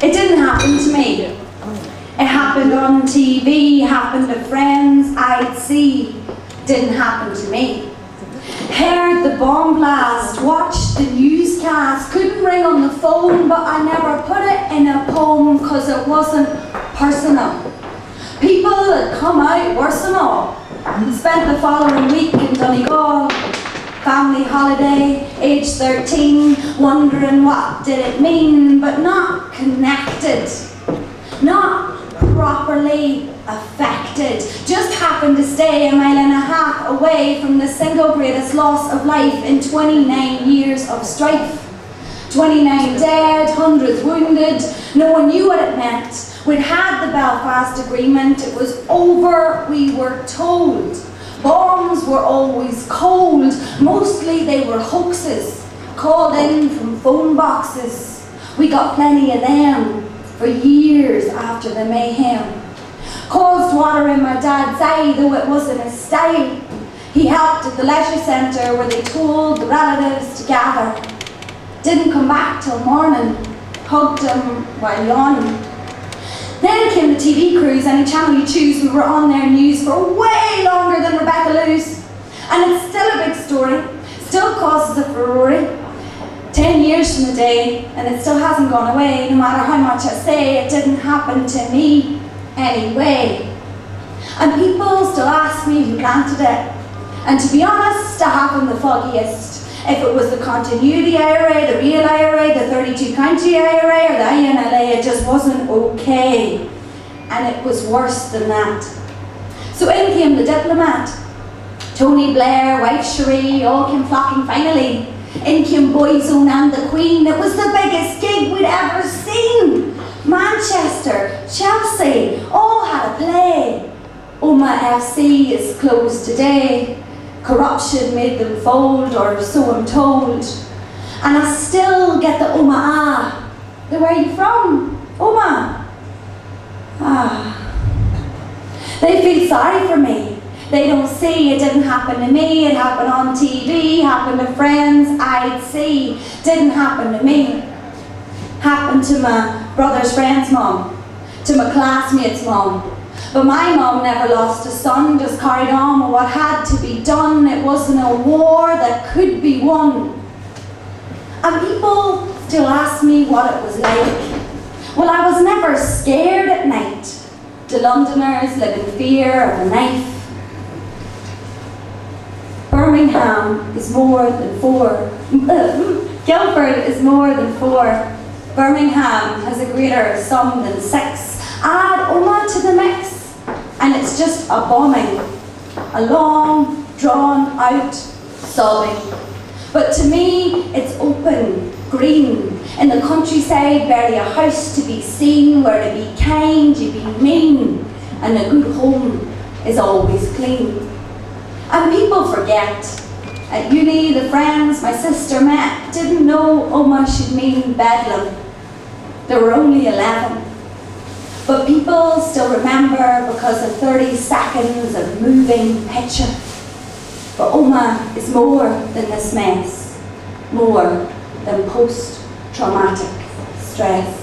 It didn't happen to me. It happened on TV, happened to friends I'd see. Didn't happen to me. Heard the bomb blast, watched the newscast, couldn't ring on the phone, but I never put it in a poem because it wasn't personal. People had come out worse than all. Spent the following week in Donegal, family holiday, age 13, wondering what did it mean, but not connected, not properly affected. Just happened to stay 1.5 miles away from the single greatest loss of life in 29 years of strife. 29 dead, hundreds wounded, no one knew what it meant. We'd had the Belfast Agreement, it was over, we were told. Bombs were always cold, mostly they were hoaxes, called in from phone boxes. We got plenty of them for years after the mayhem. Caused water in my dad's eye, though it wasn't his style. He helped at the leisure centre where they told the relatives to gather. Didn't come back till morning, hugged him while yawning. Then came the TV crews, any channel you choose, we were on their news for way longer than Rebecca Lewis. And it's still a big story, still causes a furore. 10 years from the day, and it still hasn't gone away, no matter how much I say, it didn't happen to me anyway. And people still ask me who planted it. And to be honest, I haven't the foggiest. If it was the Continuity IRA, the Real IRA, the 32 County IRA, or the INLA, it just wasn't okay. And it was worse than that. So in came the diplomat. Tony Blair, wife Cherie, all came flocking finally. In came Boyzone and the Queen. It was the biggest gig we'd ever seen. Manchester, Chelsea, all had a play. Omagh FC is closed today. Corruption made them fold, or so I'm told. And I still get the Omagh. Where are you from? Omagh. They feel sorry for me. They don't see it didn't happen to me. It happened on TV, happened to friends I'd see. Didn't happen to me. Happened to my brother's friend's mum, to my classmate's mum. But my mum never lost a son, just carried on with what had to be done. It wasn't a war that could be won. And people still ask me what it was like. Well, I was never scared at night. The Londoners live in fear of a knife. Birmingham is more than 4. Guildford is more than 4. Birmingham has a greater sum than 6. Add Omagh to the mix, and it's just a bombing. A long, drawn out sobbing. But to me, it's open, green. In the countryside, barely a house to be seen, where to be kind, you be mean, and a good home is always clean. And people forget. At uni, the friends my sister met didn't know Omagh should mean Bedlam. There were only 11. But people still remember because of 30 seconds of moving picture. But Omagh is more than this mess, more than post-traumatic stress.